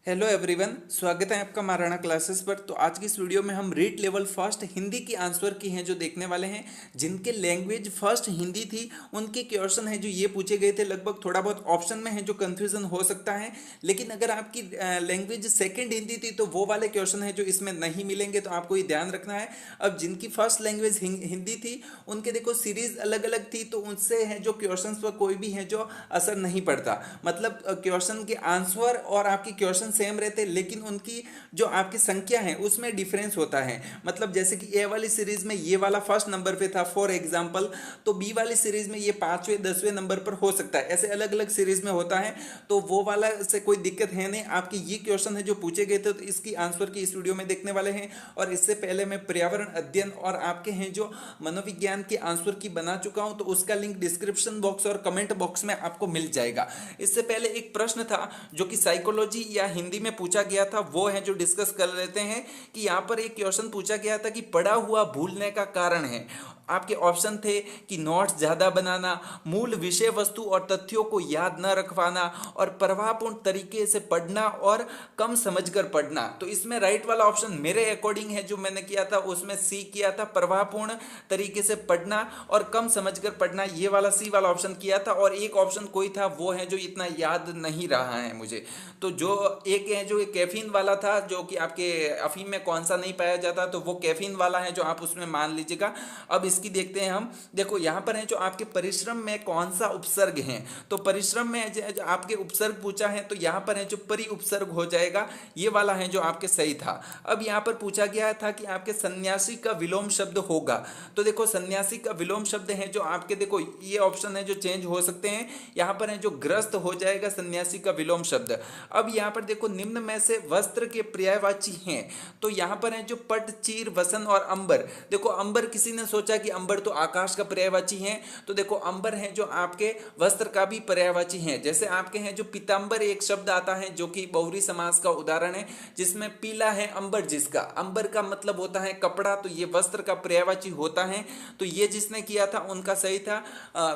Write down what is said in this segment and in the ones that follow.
Hello everyone, स्वागत है आपका महाराणा क्लासेस पर। तो आज की इस वीडियो में हम रीड लेवल फर्स्ट हिंदी की आंसर की हैं जो देखने वाले हैं। जिनके लैंग्वेज फर्स्ट हिंदी थी उनके क्वेश्चन हैं जो ये पूछे गए थे। लगभग थोड़ा बहुत ऑप्शन में है जो कंफ्यूजन हो सकता है, लेकिन अगर आपकी लैंग्वेज सेकंड हिंदी थी तो वो वाले क्वेश्चन है जो इसमें नहीं मिलेंगे, तो आपको ये ध्यान रखना है। अब जिनकी फर्स्ट लैंग्वेज हिंदी थी उनके देखो सीरीज अलग अलग थी, तो उनसे है जो क्वेश्चन पर कोई भी है जो असर नहीं पड़ता। मतलब क्वेश्चन के आंसर और आपकी क्वेश्चन सेम रहते, लेकिन उनकी जो आपकी संख्या है उसमें डिफरेंस होता है। मतलब जैसे कि ए वाली सीरीज में ये वाला फर्स्ट नंबर पे था फॉर एग्जांपल, तो बी वाली सीरीज में ये 5वें 10वें नंबर पर हो सकता है। ऐसे अलग अलग सीरीज में होता है, तो वो वाला से कोई दिक्कत है नहीं। आपके ये क्वेश्चन है जो पूछे गए थे, तो इसकी आंसर की इस वीडियो में देखने वाले हैं। और इससे पहले मैं पर्यावरण अध्ययन और आपके हैं जो मनोविज्ञान के आंसर की बना चुका हूं, तो उसका लिंक डिस्क्रिप्शन बॉक्स और कमेंट बॉक्स में आपको मिल जाएगा। इससे पहले एक प्रश्न था जो कि साइकोलॉजी या हिंदी में पूछा गया था, वो है जो डिस्कस कर लेते हैं। कि यहाँ पर एक क्वेश्चन पूछा गया था कि पढ़ा हुआ भूलने का कारण है। आपके ऑप्शन थे कि नोट्स ज़्यादा बनाना, मूल विषय वस्तु और तथ्यों को याद न रखवाना, और प्रभावपूर्ण तरीके से पढ़ना और कम समझकर पढ़ना। तो इसमें राइट वाला ऑप्शन मेरे अकॉर्डिंग है जो मैंने किया था, उसमें सी किया था, प्रभावपूर्ण तरीके से पढ़ना और कम समझकर पढ़ना, ये वाला सी वाला ऑप्शन किया था। और एक ऑप्शन कोई था वो है जो इतना याद नहीं रहा है मुझे। तो जो एक है जो कैफीन वाला था, जो कि आपके अफीम में कौन सा नहीं पाया जाता, तो वो कैफीन वाला है जो आप उसमें मान लीजिएगा। अब इसकी देखते हैं हम। देखो यहाँ पर है जो आपके परिश्रम में कौन सा उपसर्ग है, तो परिश्रम में जो आपके उपसर्ग पूछा है, तो यहाँ पर है जो परि उपसर्ग हो जाएगा, ये वाला है जो आपके सही था। अब यहाँ पर पूछा गया था कि आपके सन्यासी का विलोम शब्द होगा, तो देखो सन्यासी का विलोम शब्द है जो आपके, देखो ये ऑप्शन है जो चेंज हो सकते हैं। यहाँ पर है जो ग्रस्त हो जाएगा सन्यासी का विलोम शब्द। अब यहाँ पर देखो निम्न में से वस्त्र के पर्यायवाची हैं, तो यहाँ पर है जो पट, चीर, वसन और अंबर। देखो अंबर किसी ने सोचा कि अंबर तो आकाश का पर्यायवाची है, तो देखो अंबर है जो आपके वस्त्र का भी पर्यायवाची है। जैसे आपके हैं जो पीतांबर एक शब्द आता है जो कि बहुरी समास का उदाहरण है, जिसमें पीला है अंबर, जिसका अंबर का मतलब होता है कपड़ा, तो ये वस्त्र का पर्यायवाची होता है। तो ये जिसने किया था उनका सही था।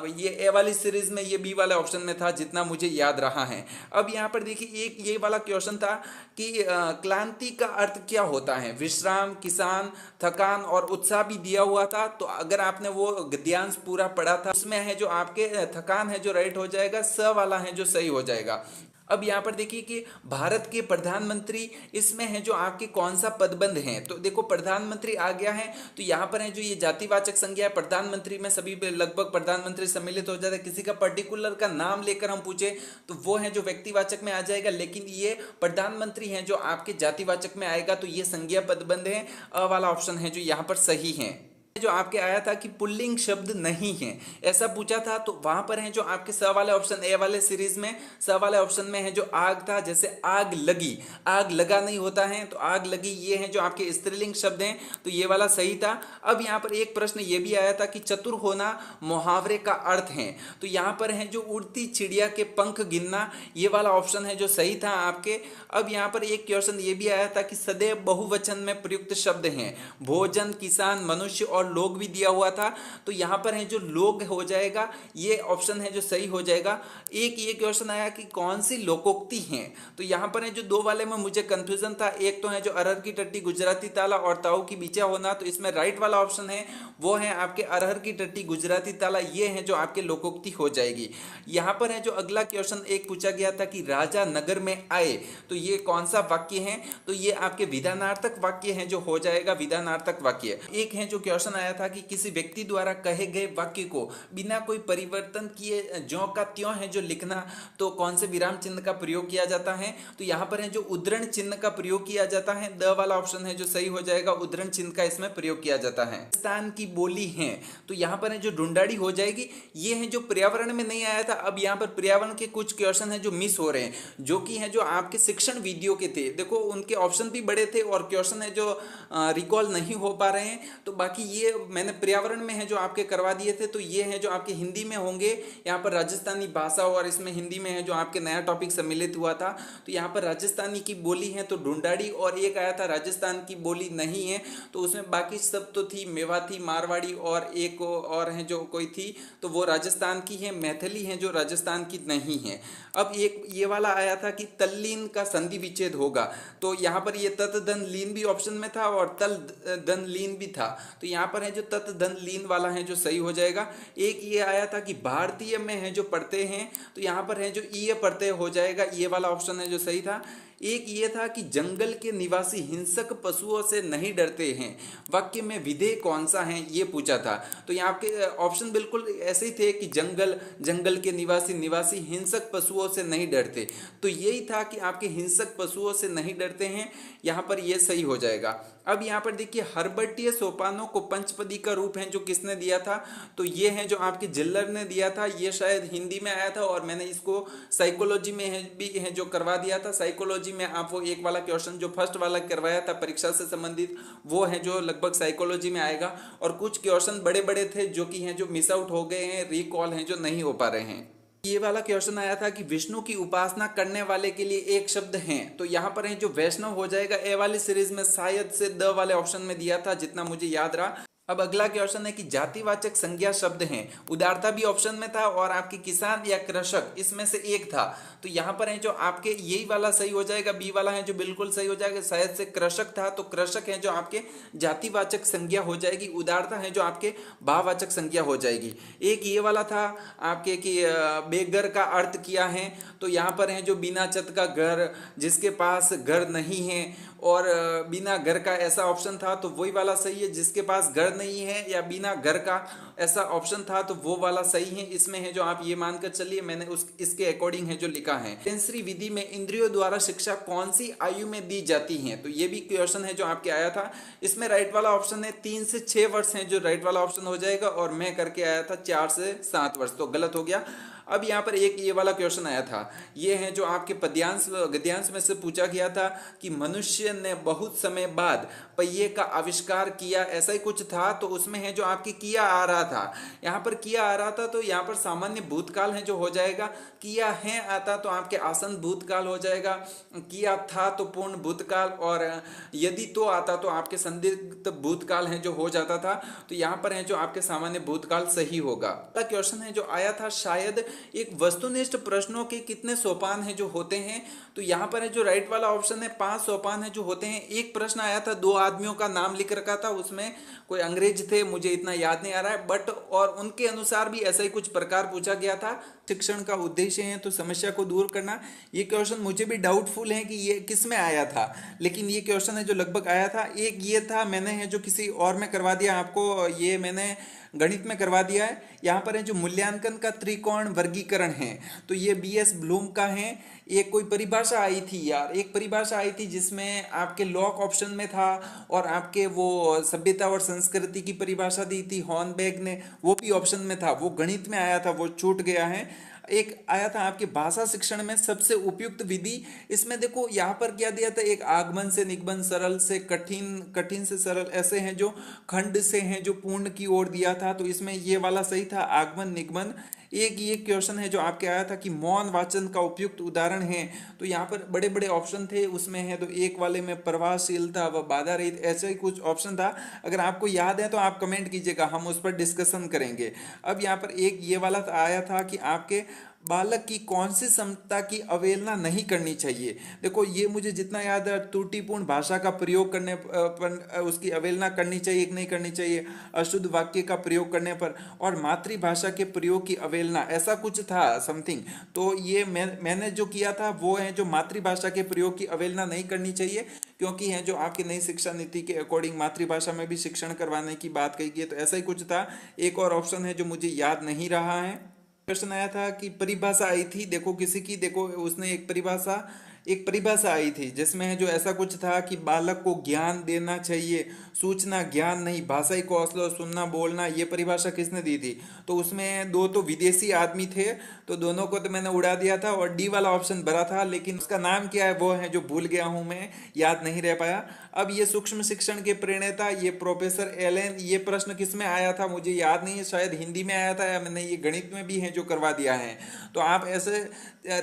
ये ए वाली सीरीज में ये बी वाले ऑप्शन में था जितना मुझे याद रहा है। अब यहाँ पर देखिए एक ये वाला क्वेश्चन था कि क्लांति का अर्थ क्या होता है। विश्राम, किसान, थकान और उत्साह भी दिया हुआ था। तो अगर आपने वो गद्यांश पूरा पढ़ा था, उसमें है जो आपके थकान है जो राइट हो जाएगा, स वाला है जो सही हो जाएगा। अब यहाँ पर देखिए कि भारत के प्रधानमंत्री, इसमें है जो आपके कौन सा पदबंध है, तो देखो प्रधानमंत्री आ गया है, तो यहाँ पर है जो ये जातिवाचक संज्ञा है। प्रधानमंत्री में सभी लगभग प्रधानमंत्री सम्मिलित हो जाता है। किसी का पर्टिकुलर का नाम लेकर हम पूछे तो वो है जो व्यक्तिवाचक में आ जाएगा, लेकिन ये प्रधानमंत्री है जो आपके जातिवाचक में आएगा, तो ये संज्ञा पदबंध है। अ वाला ऑप्शन है जो यहाँ पर सही है। जो आपके आया था कि पुल्लिंग शब्द नहीं है, ऐसा पूछा था, तो वहां पर है जो आपके स वाले ऑप्शन, ए वाले सीरीज में स वाले ऑप्शन में है जो आग था। जैसे आग लगी, आग लगा नहीं होता है, तो आग लगी ये है जो आपके स्त्रीलिंग शब्द हैं, तो ये वाला सही था। अब यहाँ पर एक प्रश्न ये भी आया था कि चतुर होना मुहावरे का अर्थ है, तो यहाँ पर है जो उड़ती चिड़िया के पंख गिनना, ये वाला ऑप्शन है जो सही था आपके। अब यहाँ पर एक क्वेश्चन ये भी आया था कि सदैव बहुवचन में प्रयुक्त शब्द हैं, भोजन, किसान, मनुष्य और लोग भी दिया हुआ था, तो यहाँ पर है जो लोग हो जाएगा, ये ऑप्शन है जो सही हो जाएगा। एक ये क्वेश्चन आया कि कौन सी लोकोक्ति है, तो यहाँ पर है जो दो वाले में मुझे कंफ्यूजन था। एक तो है जो अरहर की टट्टी गुजराती ताला और ताऊ की बीचा होना, तो इसमें राइट वाला ऑप्शन है वो है आपके अरहर की टट्टी गुजराती ताला, ये है जो आपके लोकोक्ति हो जाएगी। यहाँ पर है जो अगला क्वेश्चन एक पूछा गया था कि राजा नगर में आए, तो ये कौन सा वाक्य है, तो ये आपके विधानार्थक वाक्य है जो हो जाएगा, विधानार्थक वाक्य। एक है जो क्वेश्चन आया था कि किसी व्यक्ति द्वारा कहे गए वाक्य को बिना कोई परिवर्तन किए ज्यों का त्यों है जो लिखना, तो कौन से विराम चिन्ह का प्रयोग किया जाता है, तो यहाँ पर है जो उद्धरण चिन्ह का प्रयोग किया जाता है। द वाला ऑप्शन है जो सही हो जाएगा, उद्धरण चिन्ह का इसमें प्रयोग किया जाता है। स्थान की बोली है, तो यहाँ पर है जो ढूंढाड़ी हो जाएगी। ये है जो पर्यावरण में नहीं आया था। अब यहाँ पर पर्यावरण के कुछ क्वेश्चन है जो मिस हो रहे हैं, जो कि है जो आपके शिक्षण वीडियो के थे। देखो उनके ऑप्शन भी बड़े थे और क्वेश्चन है जो रिकॉल नहीं हो पा रहे हैं, तो बाकी ये ये मैंने पर्यावरण में है जो आपके करवा दिए थे, तो ये हैं जो आपके हिंदी में होंगे। यहाँ पर राजस्थानी भाषा और इसमें हिंदी में है जो आपके नया टॉपिक सम्मिलित हुआ था। तो यहाँ पर राजस्थानी की बोली है तो ढूंढाड़ी, और एक आया था राजस्थान की बोली नहीं है, तो उसमें बाकी सब तो थी, मेवाती, मारवाड़ी और एक और है जो कोई थी, तो वो राजस्थान की है। मैथिली है जो राजस्थान की नहीं है। अब एक ये वाला आया था कि तल्लीन का संधि विच्छेद होगा, तो यहाँ पर ये तत् धन लीन भी ऑप्शन में था और तल धन लीन भी था, तो यहाँ पर है जो तत् धन लीन वाला है जो सही हो जाएगा। एक ये आया था कि भारतीय में है जो पढ़ते हैं, तो यहाँ पर है जो ईय प्रत्यय हो जाएगा, ये वाला ऑप्शन है जो सही था। एक ये था कि जंगल के निवासी हिंसक पशुओं से नहीं डरते हैं, वाक्य में विधेय कौन सा है ये पूछा था। तो यहाँ आपके ऑप्शन बिल्कुल ऐसे ही थे कि जंगल के निवासी हिंसक पशुओं से नहीं डरते, तो यही था कि आपके हिंसक पशुओं से नहीं डरते हैं, यहाँ पर ये सही हो जाएगा। अब यहाँ पर देखिए हर्बटीय सोपानों को पंचपदी का रूप है जो किसने दिया था, तो ये है जो आपके जिल्लर ने दिया था। ये शायद हिंदी में आया था और मैंने इसको साइकोलॉजी में भी है जो करवा दिया था। साइकोलॉजी में आप वो एक वाला क्वेश्चन जो फर्स्ट वाला करवाया था परीक्षा से संबंधित, वो है जो लगभग साइकोलॉजी में आएगा, और कुछ क्वेश्चन बड़े बड़े थे जो कि हैं जो मिस आउट हो गए हैं, रिकॉल हैं जो नहीं हो पा रहे हैं। ये वाला क्वेश्चन आया था कि विष्णु की उपासना करने वाले के लिए एक शब्द है, तो यहाँ पर है जो वैष्णव हो जाएगा। ए वाली सीरीज में शायद से द वाले ऑप्शन में दिया था जितना मुझे याद रहा। अब अगला क्वेश्चन है कि जातिवाचक संज्ञा शब्द हैं, उदारता भी ऑप्शन में था और आपके किसान या कृषक इसमें से एक था, तो यहाँ पर है जो आपके यही वाला सही हो जाएगा। बी वाला है जो बिल्कुल सही हो जाएगा, शायद से कृषक था, तो कृषक है जो आपके जातिवाचक संज्ञा हो जाएगी। उदारता है जो आपके भाववाचक संज्ञा हो जाएगी। एक ये वाला था आपके कि बेघर का अर्थ किया है, तो यहाँ पर है जो बिना छत का घर, जिसके पास घर नहीं है, और बिना घर का ऐसा ऑप्शन था, तो वही वाला सही है। जिसके पास घर नहीं है या बिना घर का ऐसा ऑप्शन था, तो वो वाला सही है। इसमें है जो आप ये मानकर चलिए मैंने इसके अकॉर्डिंग है जो लिखा है। सेंसरी विधि में इंद्रियों द्वारा शिक्षा कौन सी आयु में दी जाती है, तो ये भी क्वेश्चन है जो आपके आया था। इसमें राइट वाला ऑप्शन है 3 से 6 वर्ष है जो राइट वाला ऑप्शन हो जाएगा, और मैं करके आया था 4 से 7 वर्ष, तो गलत हो गया। अब यहाँ पर एक ये वाला क्वेश्चन आया था, ये है जो आपके पद्यांश गद्यांश में से पूछा गया था कि मनुष्य ने बहुत समय बाद पहिए का आविष्कार किया, ऐसा ही कुछ था, तो उसमें है जो आपकी किया आ रहा था। यहाँ पर किया आ रहा था, तो यहाँ पर सामान्य भूतकाल है जो हो जाएगा। किया है आता तो आपके आसन भूतकाल हो जाएगा, किया था तो पूर्ण भूतकाल, और यदि तो आता तो आपके संदिग्ध भूतकाल है जो हो जाता था, तो यहाँ पर है जो आपके सामान्य भूतकाल सही होगा। अगला क्वेश्चन है जो आया था शायद एक वस्तुनिष्ठ प्रश्नों के कितने सोपान है जो होते हैं, तो यहाँ पर है जो राइट वाला ऑप्शन है 5 सोपान है जो होते हैं। एक प्रश्न आया था 2 आदमियों का नाम लिख रखा था, उसमें कोई अंग्रेज थे, मुझे इतना याद नहीं आ रहा है, बट और उनके अनुसार भी ऐसा ही कुछ प्रकार पूछा गया था। शिक्षण का उद्देश्य है तो समस्या को दूर करना। ये क्वेश्चन मुझे भी डाउटफुल है कि ये किस में आया था, लेकिन ये क्वेश्चन है जो लगभग आया था। एक ये था मैंने है जो किसी और में करवा दिया आपको, ये मैंने गणित में करवा दिया है। यहाँ पर है जो मूल्यांकन का त्रिकोण वर्गीकरण है, तो ये BS ब्लूम का है। एक कोई परिभाषा आई थी यार, एक परिभाषा आई थी जिसमें आपके लॉक ऑप्शन में था, और आपके वो सभ्यता और संस्कृति की परिभाषा दी थी हॉर्नबेग ने, वो भी ऑप्शन में था। वो गणित में आया था, वो छूट गया है। एक आया था आपके भाषा शिक्षण में सबसे उपयुक्त विधि, इसमें देखो यहाँ पर क्या दिया था, एक आगमन से निगमन, सरल से कठिन, कठिन से सरल, ऐसे हैं जो खंड से हैं जो पूर्ण की ओर दिया था, तो इसमें ये वाला सही था, आगमन निगमन। एक ये क्वेश्चन है जो आपके आया था कि मौन वाचन का उपयुक्त उदाहरण है, तो यहाँ पर बड़े बड़े ऑप्शन थे उसमें है, तो एक वाले में प्रभावशीलता व बाधा रहित, ऐसा ही कुछ ऑप्शन था। अगर आपको याद है तो आप कमेंट कीजिएगा, हम उस पर डिस्कशन करेंगे। अब यहाँ पर एक ये वाला आया था कि आपके बालक की कौन सी क्षमता की अवहेलना नहीं करनी चाहिए। देखो ये मुझे जितना याद है, त्रुटिपूर्ण भाषा का प्रयोग करने पर उसकी अवहेलना करनी चाहिए कि नहीं करनी चाहिए, अशुद्ध वाक्य का प्रयोग करने पर, और मातृभाषा के प्रयोग की अवहेलना, ऐसा कुछ था समथिंग। तो ये मैंने जो किया था वो है जो मातृभाषा के प्रयोग की अवहेलना नहीं करनी चाहिए, क्योंकि है जो आपकी नई शिक्षा नीति के अकॉर्डिंग मातृभाषा में भी शिक्षण करवाने की बात कही गई है, तो ऐसा ही कुछ था। एक और ऑप्शन है जो मुझे याद नहीं रहा है। क्वेश्चन आया था कि परिभाषा आई थी, देखो किसी की, देखो उसने एक परिभाषा एक परिभाषा आई थी जिसमें है जो ऐसा कुछ था कि बालक को ज्ञान देना चाहिए, सूचना ज्ञान नहीं, भाषाई कौशल, सुनना बोलना, ये परिभाषा किसने दी थी? तो उसमें दो तो विदेशी आदमी थे, तो दोनों को तो मैंने उड़ा दिया था और डी वाला ऑप्शन भरा था, लेकिन उसका नाम क्या है वो है जो भूल गया हूं मैं, याद नहीं रह पाया। अब ये सूक्ष्म शिक्षण के प्रणेता ये प्रोफेसर एलन, ये प्रश्न किस में आया था मुझे याद नहीं है, शायद हिंदी में आया था या मैंने ये गणित में भी है जो करवा दिया है। तो आप ऐसे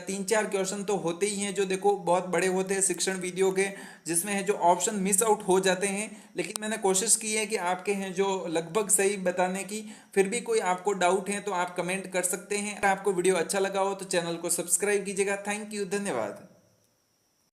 तीन चार क्वेश्चन तो होते ही हैं जो देखो बहुत बड़े होते हैं शिक्षण वीडियो के, जिसमें है जो ऑप्शन मिस आउट हो जाते हैं, लेकिन मैंने कोशिश की है कि आपके हैं जो लगभग सही बताने की। फिर भी कोई आपको डाउट है तो आप कमेंट कर सकते हैं। अगर आपको वीडियो अच्छा लगा हो तो चैनल को सब्सक्राइब कीजिएगा। थैंक यू, धन्यवाद।